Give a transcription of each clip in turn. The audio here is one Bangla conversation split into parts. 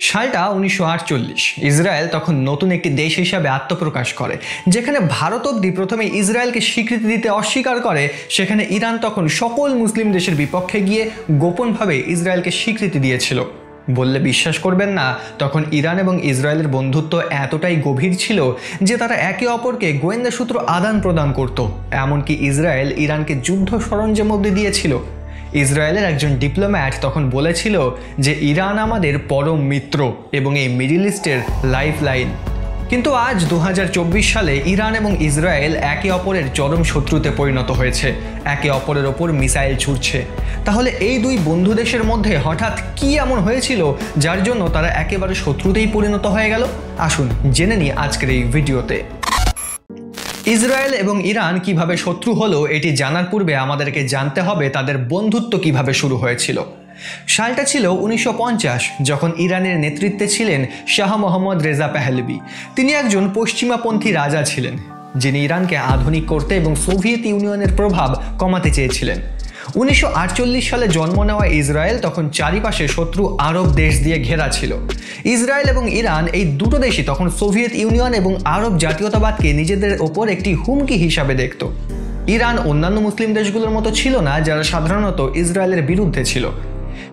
সালটা 1948। ইসরায়েল তখন নতুন একটি দেশ হিসাবে আত্মপ্রকাশ করে। যেখানে ভারত অবধি প্রথমে ইসরায়েলকে স্বীকৃতি দিতে অস্বীকার করে, সেখানে ইরান তখন সকল মুসলিম দেশের বিপক্ষে গিয়ে গোপনভাবে ইসরায়েলকে স্বীকৃতি দিয়েছিল। বললে বিশ্বাস করবেন না, তখন ইরান এবং ইসরায়েলের বন্ধুত্ব এতটাই গভীর ছিল যে তারা একে অপরকে গোয়েন্দা সূত্র আদান প্রদান করত। এমনকি ইসরায়েল ইরানকে যুদ্ধ সরঞ্জাম অবধি দিয়েছিল। ইসরায়েলের একজন ডিপ্লোম্যাট তখন বলেছিল যে ইরান আমাদের পরম মিত্র এবং এই মিডল ইস্টের লাইফ লাইন। কিন্তু আজ 2024 সালে ইরান এবং ইসরায়েল একে অপরের চরম শত্রুতে পরিণত হয়েছে, একে অপরের ওপর মিসাইল ছুড়ছে। তাহলে এই দুই বন্ধু দেশের মধ্যে হঠাৎ কি এমন হয়েছিল যার জন্য তারা একেবারে শত্রুতেই পরিণত হয়ে গেল? আসুন জেনে নিই আজকের এই ভিডিওতে। ইসরায়েল এবং ইরান কিভাবে শত্রু হলো এটি জানার পূর্বে আমাদেরকে জানতে হবে তাদের বন্ধুত্ব কিভাবে শুরু হয়েছিল। সালটা ছিল 1950, যখন ইরানের নেতৃত্বে ছিলেন শাহ মোহাম্মদ রেজা পেহলভি। তিনি একজন পশ্চিমাপন্থী রাজা ছিলেন, যিনি ইরানকে আধুনিক করতে এবং সোভিয়েত ইউনিয়নের প্রভাব কমাতে চেয়েছিলেন। 1948 সালে জন্ম নেওয়া ইসরায়েল তখন চারিপাশে শত্রু আরব দেশ দিয়ে ঘেরা ছিল। ইসরায়েল এবং ইরান এই দুটো দেশই তখন সোভিয়েত ইউনিয়ন এবং আরব জাতীয়তাবাদকে নিজেদের ওপর একটি হুমকি হিসাবে দেখত। ইরান অন্যান্য মুসলিম দেশগুলোর মতো ছিল না যারা সাধারণত ইসরায়েলের বিরুদ্ধে ছিল।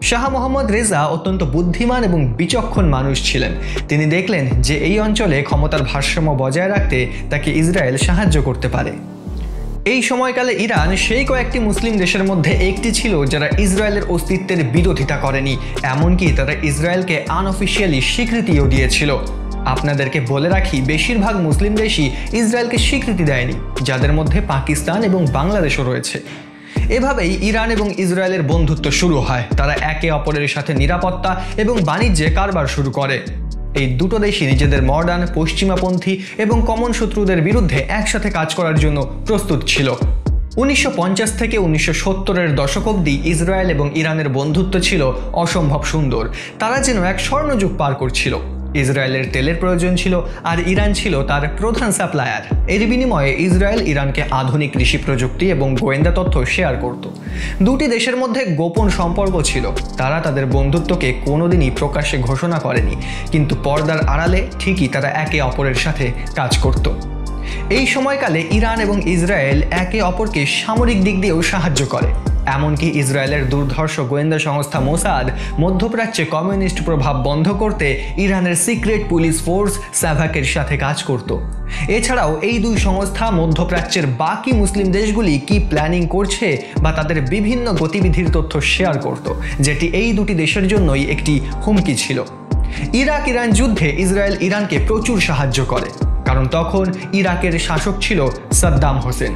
শাহ মোহাম্মদ রেজা অত্যন্ত বুদ্ধিমান এবং বিচক্ষণ মানুষ ছিলেন। তিনি দেখলেন যে এই অঞ্চলে ক্ষমতার ভারসাম্য বজায় রাখতে তাকে ইসরায়েল সাহায্য করতে পারে। এই সময়কালে ইরান সেই কয়েকটি মুসলিম দেশের মধ্যে একটি ছিল যারা ইসরায়েলের অস্তিত্বের বিরোধিতা করেনি, এমনকি তারা ইসরায়েলকে আনঅফিসিয়ালি স্বীকৃতিও দিয়েছিল। আপনাদেরকে বলে রাখি, বেশিরভাগ মুসলিম দেশই ইসরায়েলকে স্বীকৃতি দেয়নি, যাদের মধ্যে পাকিস্তান এবং বাংলাদেশও রয়েছে। এভাবেই ইরান এবং ইসরায়েলের বন্ধুত্ব শুরু হয়। তারা একে অপরের সাথে নিরাপত্তা এবং বাণিজ্যে কারবার শুরু করে। এই দুটো দেশই নিজেদের মডার্ন, পশ্চিমাপন্থী এবং কমন শত্রুদের বিরুদ্ধে একসাথে কাজ করার জন্য প্রস্তুত ছিল। 1950 থেকে 1970-এর দশক অবধি ইসরায়েল এবং ইরানের বন্ধুত্ব ছিল অসম্ভব সুন্দর। তারা যেন এক স্বর্ণযুগ পার করছিল। ইসরায়েলের তেলের প্রয়োজন ছিল আর ইরান ছিল তার প্রধান সাপ্লায়ার। এর বিনিময়ে ইসরায়েল ইরানকে আধুনিক কৃষি প্রযুক্তি এবং গোয়েন্দা তথ্য শেয়ার করত। দুটি দেশের মধ্যে গোপন সম্পর্ক ছিল। তারা তাদের বন্ধুত্বকে কোনোদিনই প্রকাশ্যে ঘোষণা করেনি, কিন্তু পর্দার আড়ালে ঠিকই তারা একে অপরের সাথে কাজ করত। এই সময়কালে ইরান এবং ইসরায়েল একে অপরকে সামরিক দিক দিয়েও সাহায্য করে। এমনকি ইসরায়েলের দুর্ধর্ষ গোয়েন্দা সংস্থা মোসাদ মধ্যপ্রাচ্যে কমিউনিস্ট প্রভাব বন্ধ করতে ইরানের সিক্রেট পুলিশ ফোর্স সাভাকের সাথে কাজ করত। এছাড়াও এই দুই সংস্থা মধ্যপ্রাচ্যের বাকি মুসলিম দেশগুলি কি প্ল্যানিং করছে বা তাদের বিভিন্ন গতিবিধির তথ্য শেয়ার করত, যেটি এই দুটি দেশের জন্যই একটি হুমকি ছিল। ইরাক ইরান যুদ্ধে ইসরায়েল ইরানকে প্রচুর সাহায্য করে, কারণ তখন ইরাকের শাসক ছিল সাদ্দাম হোসেন।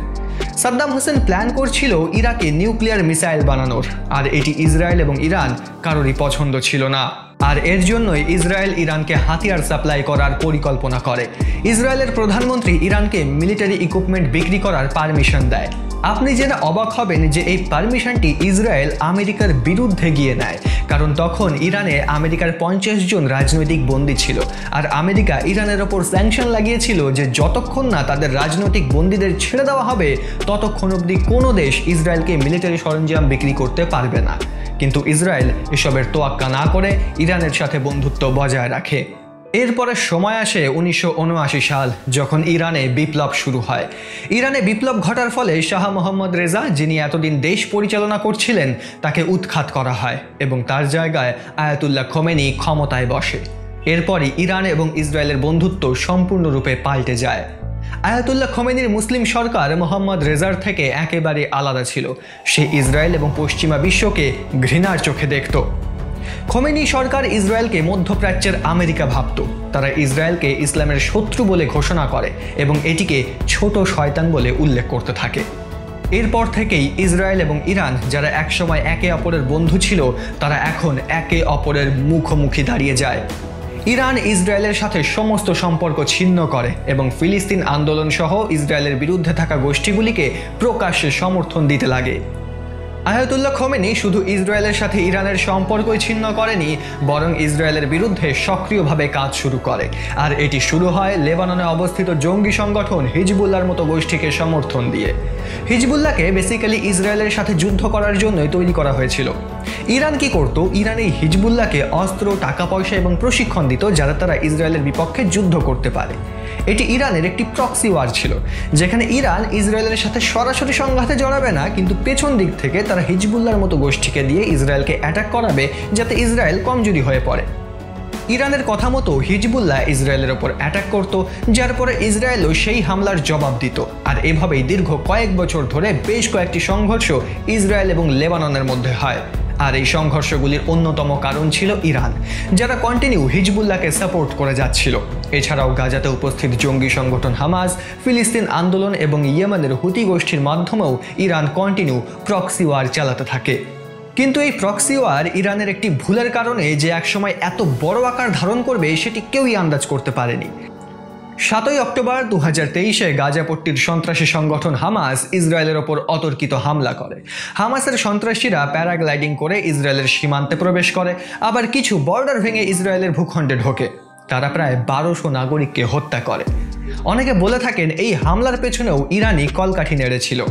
সাদ্দাম হোসেন প্ল্যান করছিল ইরাকে নিউক্লিয়ার মিসাইল বানানোর, আর এটি ইসরায়েল এবং ইরান কারোরই পছন্দ ছিল না। আর এর জন্যই ইসরায়েল ইরানকে হাতিয়ার সাপ্লাই করার পরিকল্পনা করে। ইসরায়েলের প্রধানমন্ত্রী ইরানকে মিলিটারি ইকুইপমেন্ট বিক্রি করার পারমিশন দেয়। আপনি জেনে অবাক হবেন যে এই পারমিশনটি ইসরায়েল আমেরিকার বিরুদ্ধে গিয়ে নেয়, কারণ তখন ইরানে আমেরিকার 50 জন রাজনৈতিক বন্দী ছিল, আর আমেরিকা ইরানের ওপর স্যাংশন লাগিয়েছিল যে যতক্ষণ না তাদের রাজনৈতিক বন্দীদের ছেড়ে দেওয়া হবে ততক্ষণ অবধি কোনো দেশ ইসরায়েলকে মিলিটারি সরঞ্জাম বিক্রি করতে পারবে না। কিন্তু ইসরায়েল এসবের তোয়াক্কা না করে ইরানের সাথে বন্ধুত্ব বজায় রাখে। এরপরে সময় আসে 1979 সাল, যখন ইরানে বিপ্লব শুরু হয়। ইরানে বিপ্লব ঘটার ফলে শাহ মোহাম্মদ রেজা, যিনি এতদিন দেশ পরিচালনা করছিলেন, তাকে উৎখাত করা হয় এবং তার জায়গায় আয়াতুল্লাহ খোমেনি ক্ষমতায় বসে। এরপরই ইরান এবং ইসরায়েলের বন্ধুত্ব সম্পূর্ণরূপে পাল্টে যায়। আয়াতুল্লাহ খোমেনির মুসলিম সরকার মোহাম্মদ রেজার থেকে একেবারে আলাদা ছিল। সে ইসরায়েল এবং পশ্চিমা বিশ্বকে ঘৃণার চোখে দেখত। খোমেনি সরকার ইসরায়েলকে মধ্যপ্রাচ্যের আমেরিকা ভাবত। তারা ইসরায়েলকে ইসলামের শত্রু বলে ঘোষণা করে এবং এটিকে ছোট শয়তান বলে উল্লেখ করতে থাকে। এরপর থেকেই ইসরায়েল এবং ইরান, যারা একসময় একে অপরের বন্ধু ছিল, তারা এখন একে অপরের মুখোমুখি দাঁড়িয়ে যায়। ইরান ইসরায়েলের সাথে সমস্ত সম্পর্ক ছিন্ন করে এবং ফিলিস্তিন আন্দোলন সহ ইসরায়েলের বিরুদ্ধে থাকা গোষ্ঠীগুলিকে প্রকাশ্যে সমর্থন দিতে লাগে। আয়াতুল্লাহ খোমেনি শুধু ইসরায়েলের সাথে ইরানের সম্পর্কই ছিন্ন করেনি, বরং ইসরায়েলের বিরুদ্ধে সক্রিয়ভাবে কাজ শুরু করে। আর এটি শুরু হয় লেবাননে অবস্থিত জঙ্গি সংগঠন হিজবুল্লাহর মতো গোষ্ঠীকে সমর্থন দিয়ে। হিজবুল্লাহকে বেসিক্যালি ইসরায়েলের সাথে যুদ্ধ করার জন্যই তৈরি করা হয়েছিল। ইরান কি করত? ইরান এই হিজবুল্লাহকে অস্ত্র, টাকা পয়সা এবং প্রশিক্ষণ দিত যাতে তারা ইসরায়েলের বিপক্ষে যুদ্ধ করতে পারে। এটি ইরানের একটি প্রক্সি ওয়ার ছিল, যেখানে ইরান ইসরায়েলের সাথে সরাসরি সংঘাতে জড়াবে না, কিন্তু পেছন দিক থেকে তারা হিজবুল্লাহর মতো গোষ্ঠীকে দিয়ে ইসরায়েলকে অ্যাটাক করাবে যাতে ইসরায়েল কমজোরি হয়ে পড়ে। ইরানের কথা মতো হিজবুল্লাহ ইসরায়েলের ওপর অ্যাটাক করত, যার পরে ইসরায়েলও সেই হামলার জবাব দিত। আর এভাবেই দীর্ঘ কয়েক বছর ধরে বেশ কয়েকটি সংঘর্ষ ইসরায়েল এবং লেবাননের মধ্যে হয়। আর এই সংঘর্ষগুলির অন্যতম কারণ ছিল ইরান, যারা কন্টিনিউ হিজবুল্লাহকে সাপোর্ট করে যাচ্ছিল। এছাড়াও গাজাতে উপস্থিত জঙ্গি সংগঠন হামাস, ফিলিস্তিন আন্দোলন এবং ইয়েমেনের হুতি গোষ্ঠীর মাধ্যমেও ইরান কন্টিনিউ প্রক্সি ওয়ার চালাতে থাকে। কিন্তু এই প্রক্সি ওয়ার ইরানের একটি ভুলের কারণে যে একসময় এত বড় আকার ধারণ করবে সেটি কেউই আন্দাজ করতে পারেনি। 7 অক্টোবর 2023 গাজাপট্টির সন্ত্রাসী সংগঠন হামাস ইসরায়েলের ওপর অতর্কিত হামলা করে। হামাসের সন্ত্রাসীরা প্যারাগ্লাইডিং করে ইসরায়েলের সীমান্তে প্রবেশ করে, আবার কিছু বর্ডার ভেঙে ইসরায়েলের ভূখণ্ডে ঢোকে। তারা প্রায় 1200 নাগরিককে হত্যা করে। অনেকে বলে থাকেন এই হামলার পেছনেও ইরানি কলকাঠি নেড়েছিল।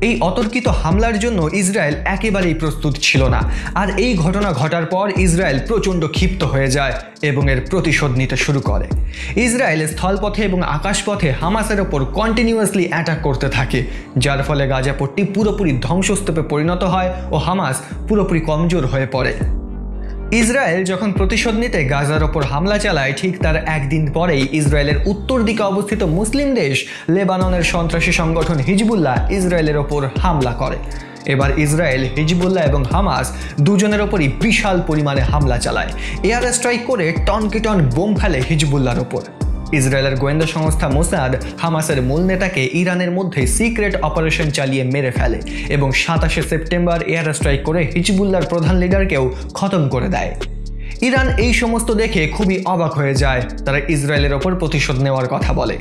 এই অতর্কিত হামলার জন্য ইসরায়েল একেবারেই প্রস্তুত ছিল না। আর এই ঘটনা ঘটার পর ইসরায়েল প্রচণ্ড ক্ষিপ্ত হয়ে যায় এবং এর প্রতিশোধ নিতে শুরু করে। ইসরায়েল স্থলপথে এবং আকাশপথে হামাসের ওপর কন্টিনিউয়াসলি অ্যাটাক করতে থাকে, যার ফলে গাজাপট্টি পুরোপুরি ধ্বংসস্তূপে পরিণত হয় ও হামাস পুরোপুরি কমজোর হয়ে পড়ে। ইসরায়েল যখন প্রতিশোধ নিতে গাজার ওপর হামলা চালায়, ঠিক তার একদিন পরেই ইসরায়েলের উত্তর দিকে অবস্থিত মুসলিম দেশ লেবাননের সন্ত্রাসী সংগঠন হিজবুল্লাহ ইসরায়েলের ওপর হামলা করে। এবার ইসরায়েল, হিজবুল্লাহ এবং হামাস দুজনের ওপরই বিশাল পরিমাণে হামলা চালায়। এয়ার স্ট্রাইক করে টনকে টন বোম ফেলে হিজবুল্লাহর ওপর। ইসরায়েলের গোয়েন্দা সংস্থা মোসাদ হামাসের মূল নেতাকে ইরানের মধ্যে সিক্রেট অপারেশন চালিয়ে মেরে ফেলে এবং 27 সেপ্টেম্বর এয়ার স্ট্রাইক করে হিজবুল্লাহর প্রধান লিডারকেও খতম করে দেয়। ইরান এই সমস্ত দেখে খুবই অবাক হয়ে যায়। তারা ইসরায়েলের ওপর প্রতিশোধ নেওয়ার কথা বলে।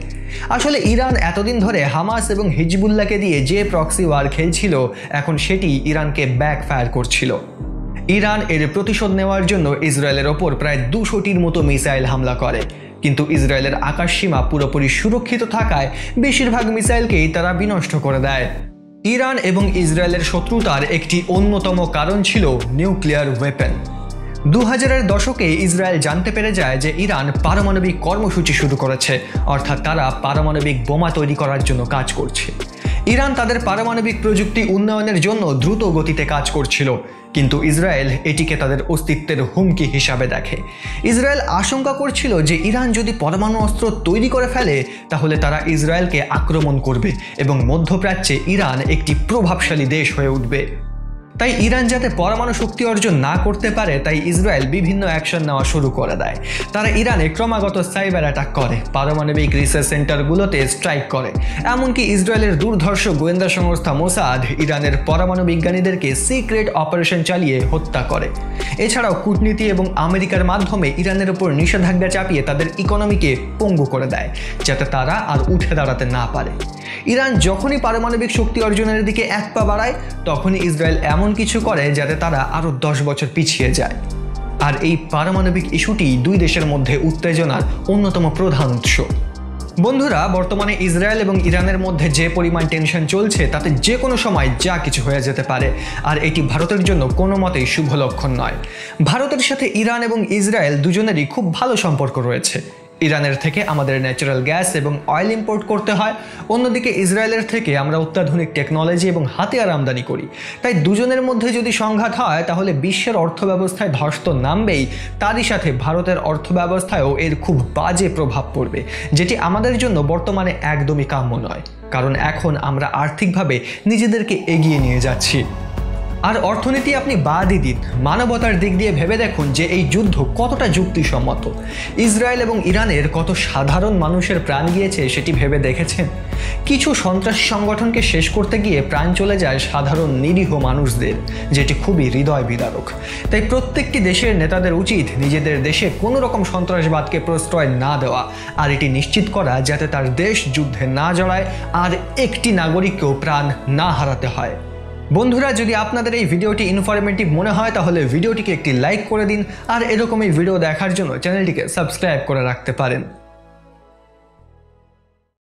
আসলে ইরান এতদিন ধরে হামাস এবং হিজবুল্লাহকে দিয়ে যে প্রক্সি ওয়ার খেলছিল, এখন সেটি ইরানকে ব্যাকফায়ার করছিল। ইরান এর প্রতিশোধ নেওয়ার জন্য ইসরায়েলের ওপর প্রায় 200টির মতো মিসাইল হামলা করে, কিন্তু ইসরায়েলের আকাশসীমা পুরোপুরি সুরক্ষিত থাকায় বেশিরভাগ মিসাইলকেই তারা বিনষ্ট করে দেয়। ইরান এবং ইসরায়েলের শত্রুতার একটি অন্যতম কারণ ছিল নিউক্লিয়ার ওয়েপন। 2000-এর দশকে ইসরায়েল জানতে পেরে যায় যে ইরান পারমাণবিক কর্মসূচি শুরু করেছে, অর্থাৎ তারা পারমাণবিক বোমা তৈরি করার জন্য কাজ করছে। ইরান তাদের পারমাণবিক প্রযুক্তি উন্নয়নের জন্য দ্রুত গতিতে কাজ করছিল, কিন্তু ইসরায়েল এটিকে তাদের অস্তিত্বের হুমকি হিসাবে দেখে। ইসরায়েল আশঙ্কা করছিল যে ইরান যদি পরমাণু অস্ত্র তৈরি করে ফেলে তাহলে তারা ইসরায়েলকে আক্রমণ করবে এবং মধ্যপ্রাচ্যে ইরান একটি প্রভাবশালী দেশ হয়ে উঠবে। তাই ইরান যাতে পরমাণু শক্তি অর্জন না করতে পারে, তাই ইসরায়েল বিভিন্ন অ্যাকশন নেওয়া শুরু করে দেয়। তারা ইরানে ক্রমাগত সাইবার অ্যাটাক করে, পারমাণবিক রিসার্চ সেন্টারগুলোতে স্ট্রাইক করে। এমনকি ইসরায়েলের দুর্ধর্ষ গোয়েন্দা সংস্থা মোসাদ ইরানের পরমাণু বিজ্ঞানীদেরকে সিক্রেট অপারেশন চালিয়ে হত্যা করে। এছাড়াও কূটনীতি এবং আমেরিকার মাধ্যমে ইরানের উপর নিষেধাজ্ঞা চাপিয়ে তাদের ইকোনমিকে পঙ্গু করে দেয়, যাতে তারা আর উঠে দাঁড়াতে না পারে। ইরান যখনই পারমাণবিক শক্তি অর্জনের দিকে এক পা বাড়ায়, তখনই ইসরায়েল এমন কিছু করে যাতে তারা আরও 10 বছর পিছিয়ে যায়। আর এই পারমাণবিক ইস্যুটি দুই দেশের মধ্যে উত্তেজনার অন্যতম প্রধান উৎস। বন্ধুরা, বর্তমানে ইসরায়েল এবং ইরানের মধ্যে যে পরিমাণ টেনশন চলছে, তাতে যে কোনো সময় যা কিছু হয়ে যেতে পারে, আর এটি ভারতের জন্য কোনো মতেই শুভ লক্ষণ নয়। ভারতের সাথে ইরান এবং ইসরায়েল দুজনেরই খুব ভালো সম্পর্ক রয়েছে। ইরানের থেকে আমাদের ন্যাচারাল গ্যাস এবং অয়েল ইম্পোর্ট করতে হয়, অন্যদিকে ইসরায়েলের থেকে আমরা অত্যাধুনিক টেকনোলজি এবং হাতিয়ার আমদানি করি। তাই দুজনের মধ্যে যদি সংঘাত হয় তাহলে বিশ্বের অর্থব্যবস্থায় ধস তো নামবেই, তারই সাথে ভারতের অর্থব্যবস্থায়ও এর খুব বাজে প্রভাব পড়বে, যেটি আমাদের জন্য বর্তমানে একদমই কাম্য নয়। কারণ এখন আমরা আর্থিকভাবে নিজেদেরকে এগিয়ে নিয়ে যাচ্ছি। আর অর্থনীতি আপনি বাদই দিন, মানবতার দিক দিয়ে ভেবে দেখুন যে এই যুদ্ধ কতটা যুক্তিসম্মত। ইসরায়েল এবং ইরানের কত সাধারণ মানুষের প্রাণ গিয়েছে সেটি ভেবে দেখেছেন? কিছু সন্ত্রাসী সংগঠনকে শেষ করতে গিয়ে প্রাণ চলে যায় সাধারণ নিরীহ মানুষদের, যেটি খুবই হৃদয় বিদারক। তাই প্রত্যেকটি দেশের নেতাদের উচিত নিজেদের দেশে কোনো রকম সন্ত্রাসবাদকে প্রশ্রয় না দেওয়া, আর এটি নিশ্চিত করা যাতে তার দেশ যুদ্ধে না জড়ায় আর একটি নাগরিককেও প্রাণ না হারাতে হয়। বন্ধুরা, যদি আপনাদের এই ভিডিওটি ইনফরমেটিভ মনে হয় তাহলে ভিডিওটিকে একটি লাইক করে দিন, আর এরকমই ভিডিও দেখার জন্য চ্যানেলটিকে সাবস্ক্রাইব করে রাখতে পারেন।